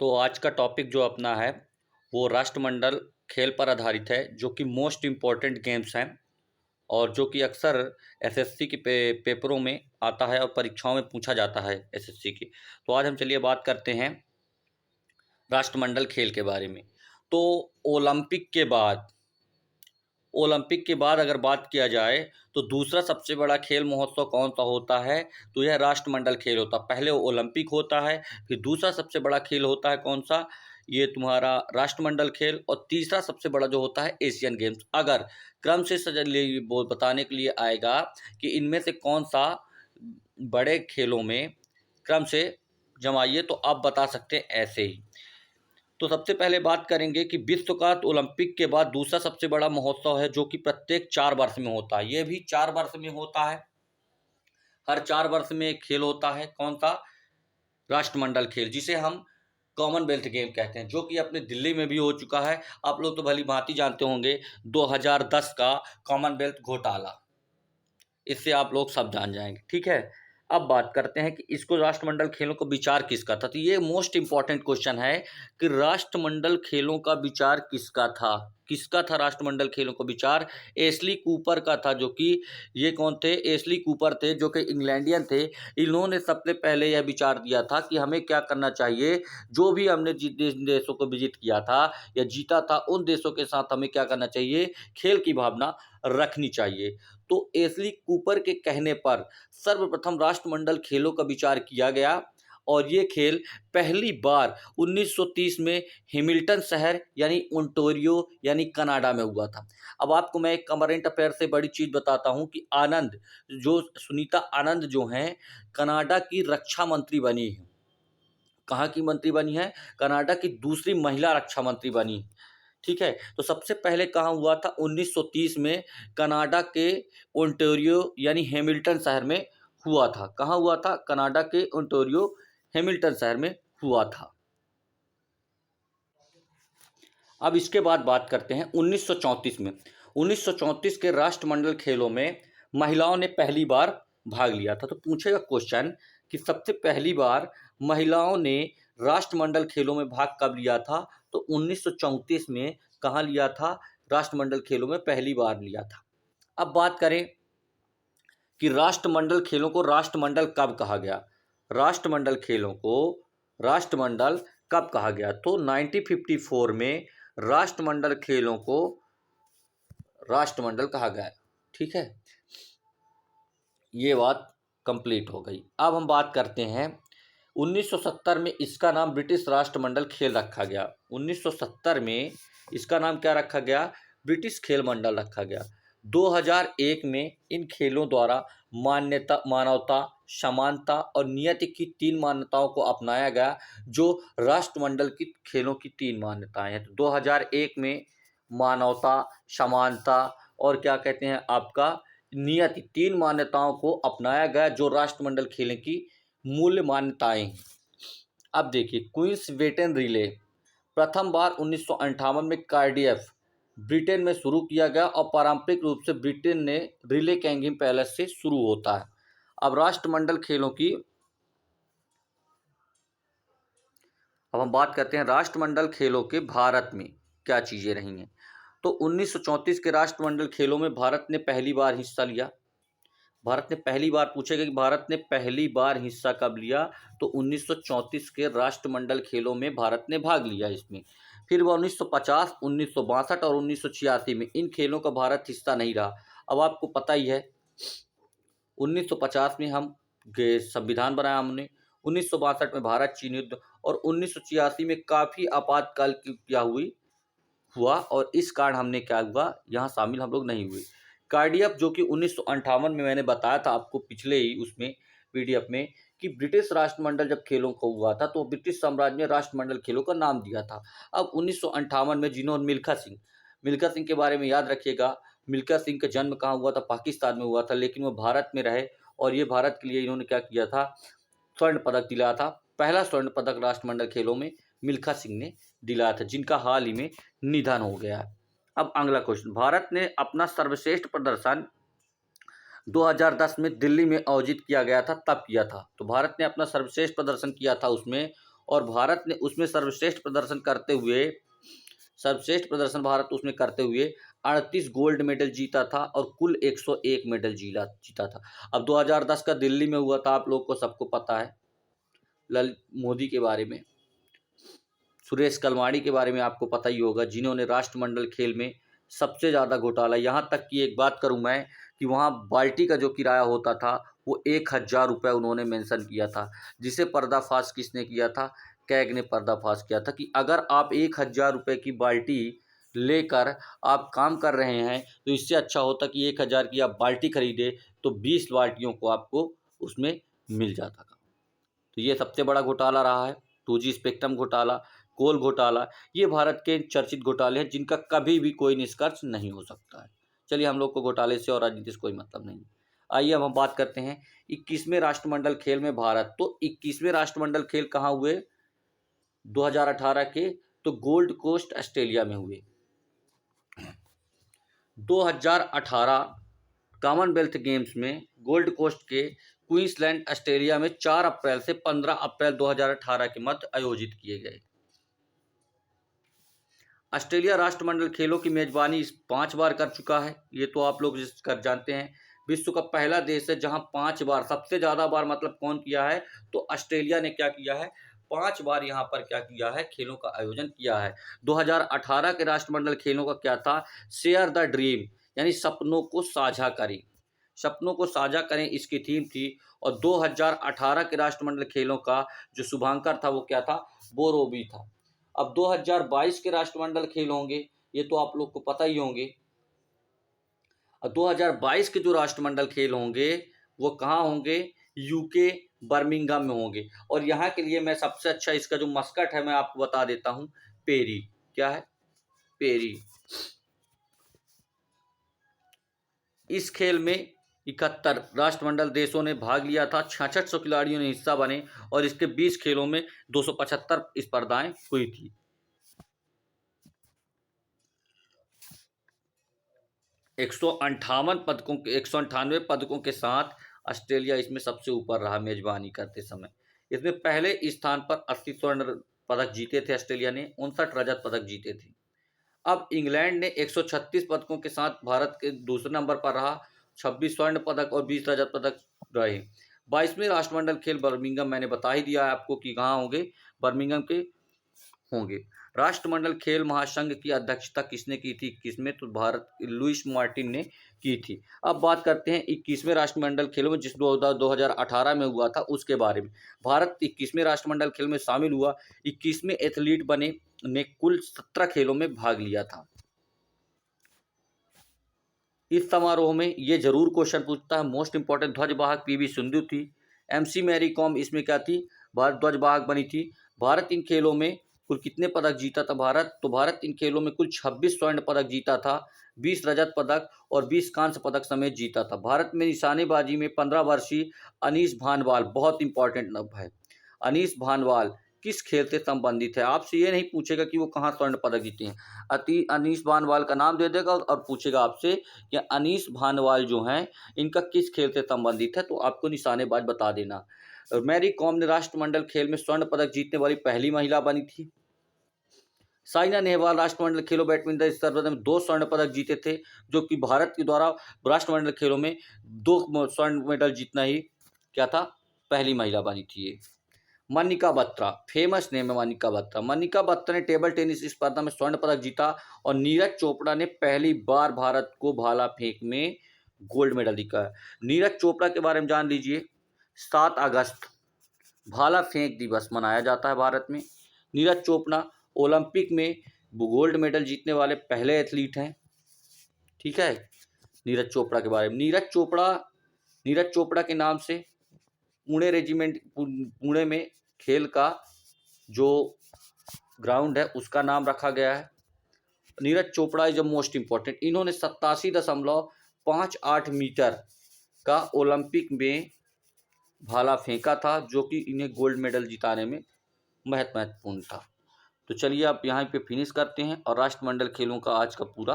तो आज का टॉपिक जो अपना है वो राष्ट्रमंडल खेल पर आधारित है, जो कि मोस्ट इम्पॉर्टेंट गेम्स हैं और जो कि अक्सर एसएससी के पेपरों में आता है और परीक्षाओं में पूछा जाता है एसएससी की। तो आज हम चलिए बात करते हैं राष्ट्रमंडल खेल के बारे में। तो ओलंपिक के बाद ओलंपिक के बाद अगर बात किया जाए तो दूसरा सबसे बड़ा खेल महोत्सव कौन सा होता है, तो यह राष्ट्रमंडल खेल होता है। पहले ओलंपिक होता है, फिर दूसरा सबसे बड़ा खेल होता है कौन सा, ये तुम्हारा राष्ट्रमंडल खेल, और तीसरा सबसे बड़ा जो होता है एशियन गेम्स। अगर क्रम से वो बताने के लिए आएगा कि इनमें से कौन सा बड़े खेलों में क्रम से जमाइए तो आप बता सकते हैं ऐसे ही। तो सबसे पहले बात करेंगे कि विश्व का ओलंपिक के बाद दूसरा सबसे बड़ा महोत्सव है, जो कि प्रत्येक 4 वर्ष में होता है। ये भी 4 वर्ष में होता है, हर 4 वर्ष में एक खेल होता है। कौन सा? राष्ट्रमंडल खेल, जिसे हम कॉमनवेल्थ गेम कहते हैं, जो कि अपने दिल्ली में भी हो चुका है। आप लोग तो भली भांति जानते होंगे 2010 का कॉमनवेल्थ घोटाला, इससे आप लोग सब जान जाएंगे। ठीक है, अब बात करते हैं कि इसको राष्ट्रमंडल खेलों को विचार किसका था। तो ये मोस्ट इंपॉर्टेंट क्वेश्चन है कि राष्ट्रमंडल खेलों का विचार किसका था। किसका था राष्ट्रमंडल खेलों को विचार? एशली कूपर का था, जो कि ये कौन थे? एशली कूपर थे, जो कि इंग्लैंडियन थे। इन्होंने सबसे पहले यह विचार दिया था कि हमें क्या करना चाहिए, जो भी हमने जिन देशों को विजिट किया था या जीता था, उन देशों के साथ हमें क्या करना चाहिए, खेल की भावना रखनी चाहिए। तो एशली कूपर के कहने पर सर्वप्रथम राष्ट्रमंडल खेलों का विचार किया गया, और ये खेल पहली बार 1930 में हैमिल्टन शहर यानी ओंटारियो यानी कनाडा में हुआ था। अब आपको मैं एक करंट अफेयर से बड़ी चीज़ बताता हूँ कि सुनीता आनंद जो हैं, कनाडा की रक्षा मंत्री बनी हैं। कहाँ की मंत्री बनी है? कनाडा की दूसरी महिला रक्षा मंत्री बनी। ठीक है, तो सबसे पहले कहाँ हुआ था? 1930 में कनाडा के ओंटारियो यानी हैमिल्टन शहर में हुआ था। कहाँ हुआ था? कनाडा के ओंटारियो हैमिल्टन शहर में हुआ था। अब इसके बाद बात करते हैं 1934 में। 1934 के राष्ट्रमंडल खेलों में महिलाओं ने पहली बार भाग लिया था। तो पूछेगा क्वेश्चन कि सबसे पहली बार महिलाओं ने राष्ट्रमंडल खेलों में भाग कब लिया था? तो 1934 में कहाँ लिया था? राष्ट्रमंडल खेलों में पहली बार लिया था। अब बात करें कि राष्ट्रमंडल खेलों को राष्ट्रमंडल कब कहा गया। राष्ट्रमंडल खेलों को राष्ट्रमंडल कब कहा गया? तो 1954 में राष्ट्रमंडल खेलों को राष्ट्रमंडल कहा गया। ठीक है, ये बात कंप्लीट हो गई। अब हम बात करते हैं 1970 में इसका नाम ब्रिटिश राष्ट्रमंडल खेल रखा गया। 1970 में इसका नाम क्या रखा गया? ब्रिटिश खेल मंडल रखा गया। 2001 में इन खेलों द्वारा मानवता, समानता और नियति की 3 मान्यताओं को अपनाया गया, जो राष्ट्रमंडल की खेलों की 3 मान्यताएं हैं। तो 2001 में मानवता, समानता और क्या कहते हैं आपका नियति, 3 मान्यताओं को अपनाया गया, जो राष्ट्रमंडल खेल की मूल्य मान्यताएं हैं। अब देखिए, क्वींस वेटेन रिले प्रथम बार 1958 में कार्डियफ ब्रिटेन में शुरू किया गया, और पारंपरिक रूप से ब्रिटेन ने रिले कैंगिंग पैलेस से शुरू होता है। अब राष्ट्रमंडल खेलों की अब हम बात करते हैं राष्ट्रमंडल खेलों के भारत में क्या चीज़ें रही हैं। तो 1934 के राष्ट्रमंडल खेलों में भारत ने पहली बार हिस्सा लिया। भारत ने पहली बार, पूछेगा कि भारत ने पहली बार हिस्सा कब लिया, तो 1934 के राष्ट्रमंडल खेलों में भारत ने भाग लिया इसमें। फिर वह 1950, 1962 और 1986 में इन खेलों का भारत हिस्सा नहीं रहा। अब आपको पता ही है 1950 में हम संविधान बनाया हमने, 1962 में भारत चीन युद्ध, और 1986 में काफ़ी आपातकाल की क्या हुआ, और इस कारण हमने क्या हुआ, यहाँ शामिल हम लोग नहीं हुए। कार्डियफ, जो कि 1958 में मैंने बताया था आपको पिछले ही उसमें पीडीएफ में, कि ब्रिटिश राष्ट्रमंडल जब खेलों को हुआ था तो ब्रिटिश साम्राज्य ने राष्ट्रमंडल खेलों का नाम दिया था। अब 1958 में जिन्होंने मिल्खा सिंह के बारे में याद रखिएगा। मिल्खा सिंह का जन्म कहाँ हुआ था? पाकिस्तान में हुआ था, लेकिन वो भारत में रहे, और ये भारत के लिए इन्होंने क्या किया था, स्वर्ण पदक दिलाया था। पहला स्वर्ण पदक राष्ट्रमंडल खेलों में मिल्खा सिंह ने दिलाया था, जिनका हाल ही में निधन हो गया है। अब अगला क्वेश्चन, भारत ने अपना सर्वश्रेष्ठ प्रदर्शन 2010 में दिल्ली में आयोजित किया गया था, तब किया था। तो भारत ने अपना सर्वश्रेष्ठ प्रदर्शन किया था उसमें और भारत ने उसमें सर्वश्रेष्ठ प्रदर्शन भारत उसमें करते हुए 38 गोल्ड मेडल जीता था और कुल 101 मेडल जीता था। अब 2010 का दिल्ली में हुआ था, आप लोग को सबको पता है, ललित मोदी के बारे में, सुरेश कलमाड़ी के बारे में आपको पता ही होगा, जिन्होंने राष्ट्रमंडल खेल में सबसे ज़्यादा घोटाला, यहाँ तक कि एक बात करूँ मैं कि वहाँ बाल्टी का जो किराया होता था वो 1000 रुपये उन्होंने मेंशन किया था, जिसे पर्दाफाश किसने किया था? कैग ने पर्दाफाश किया था कि अगर आप 1000 रुपये की बाल्टी लेकर आप काम कर रहे हैं तो इससे अच्छा होता कि 1000 की आप बाल्टी खरीदे तो 20 बाल्टियों को आपको उसमें मिल जाता था। तो ये सबसे बड़ा घोटाला रहा है, 2G स्पेक्ट्रम घोटाला, कोल घोटाला, ये भारत के चर्चित घोटाले हैं जिनका कभी भी कोई निष्कर्ष नहीं हो सकता है। चलिए, हम लोग को घोटाले से और राजनीति से कोई मतलब नहीं। आइए अब हम बात करते हैं 21वें राष्ट्रमंडल खेल में भारत। तो 21वें राष्ट्रमंडल खेल कहाँ हुए? 2018 के, तो गोल्ड कोस्ट ऑस्ट्रेलिया में हुए। 2018 कॉमनवेल्थ गेम्स में गोल्ड कोस्ट के क्वींसलैंड ऑस्ट्रेलिया में 4 अप्रैल से 15 अप्रैल 2018 के मध्य आयोजित किए गए। ऑस्ट्रेलिया राष्ट्रमंडल खेलों की मेजबानी 5 बार कर चुका है, ये तो आप लोग जानते हैं। विश्व का पहला देश है जहां 5 बार, सबसे ज़्यादा बार मतलब कौन किया है? तो ऑस्ट्रेलिया ने क्या किया है? 5 बार यहाँ पर क्या किया है? खेलों का आयोजन किया है। 2018 के राष्ट्रमंडल खेलों का क्या था? शेयर द ड्रीम, यानी सपनों को साझा करें, सपनों को साझा करें, इसकी थीम थी। और 2018 के राष्ट्रमंडल खेलों का जो शुभांकर था वो क्या था? बोरोबी था। अब 2022 के राष्ट्रमंडल खेल होंगे, ये तो आप लोग को पता ही होंगे। अब 2022 के जो राष्ट्रमंडल खेल होंगे वो कहाँ होंगे? यूके बर्मिंघम में होंगे। और यहाँ के लिए मैं सबसे अच्छा इसका जो मस्कट है मैं आपको बता देता हूँ, पेरी। क्या है? पेरी। इस खेल में 71 राष्ट्रमंडल देशों ने भाग लिया था, 6600 खिलाड़ियों ने हिस्सा बने और इसके 20 खेलों में 275 स्पर्धाएं हुई थी। एक सौ 198 पदकों के साथ ऑस्ट्रेलिया इसमें सबसे ऊपर रहा मेजबानी करते समय। इसमें पहले स्थान पर 80 स्वर्ण पदक जीते थे ऑस्ट्रेलिया ने, 59 रजत पदक जीते थे। अब इंग्लैंड ने 136 पदकों के साथ भारत के दूसरे नंबर पर रहा, 26 स्वर्ण पदक और 20 रजत पदक रहे। 22वें राष्ट्रमंडल खेल बर्मिंघम, मैंने बता ही दिया है आपको कि कहाँ होंगे? बर्मिंघम के होंगे। राष्ट्रमंडल खेल महासंघ की अध्यक्षता किसने की थी? किसमें? तो भारत लुइस मार्टिन ने की थी। अब बात करते हैं 21वें राष्ट्रमंडल खेलों में, जिस 2018 में हुआ था उसके बारे में। भारत 21वें राष्ट्रमंडल खेल में शामिल हुआ। 21वें एथलीट बने ने कुल 17 खेलों में भाग लिया था। इस समारोह में ये जरूर क्वेश्चन पूछता है, मोस्ट इंपॉर्टेंट, ध्वजवाहक पीवी सिंधु थी। एमसी मैरी कॉम इसमें क्या थी? भारत ध्वजवाहक बनी थी। भारत इन खेलों में कुल कितने पदक जीता था भारत? तो भारत इन खेलों में कुल 26 स्वर्ण पदक जीता था, 20 रजत पदक और 20 कांस्य पदक समेत जीता था। भारत में निशानेबाजी में 15 वर्षीय अनीस भानवाल, बहुत इंपॉर्टेंट नाम है, अनीस भानवाल किस खेल से संबंधित है? आपसे ये नहीं पूछेगा कि वो कहाँ स्वर्ण पदक जीते हैं। अनीस भानवाल का नाम दे देगा और पूछेगा आपसे कि अनीस भानवाल जो हैं इनका किस खेल से संबंधित है, तो आपको निशानेबाज बता देना। मैरी कॉम ने राष्ट्रमंडल खेल में स्वर्ण पदक जीतने वाली पहली महिला बनी थी। साइना नेहवाल राष्ट्रमंडल खेलों बैडमिंटन स्पर्धा में 2 स्वर्ण पदक जीते थे, जो कि भारत के द्वारा राष्ट्रमंडल खेलों में 2 स्वर्ण मेडल जीतना ही क्या था? पहली महिला बनी थी ये। मनिका बत्रा, फेमस नेम है मनिका बत्रा। मनिका बत्रा ने टेबल टेनिस स्पर्धा में स्वर्ण पदक जीता और नीरज चोपड़ा ने पहली बार भारत को भाला फेंक में गोल्ड मेडल दिखाया। नीरज चोपड़ा के बारे में जान लीजिए। 7 अगस्त भाला फेंक दिवस मनाया जाता है भारत में। नीरज चोपड़ा ओलंपिक में गोल्ड मेडल जीतने वाले पहले एथलीट हैं। ठीक है, नीरज चोपड़ा के बारे में। नीरज चोपड़ा के नाम से पुणे रेजिमेंट, पुणे में खेल का जो ग्राउंड है उसका नाम रखा गया है। Neeraj Chopra is the most important. इन्होंने 87.58 मीटर का ओलंपिक में भाला फेंका था, जो कि इन्हें गोल्ड मेडल जिताने में महत्वपूर्ण था। तो चलिए आप यहाँ पे फिनिश करते हैं और राष्ट्रमंडल खेलों का आज का पूरा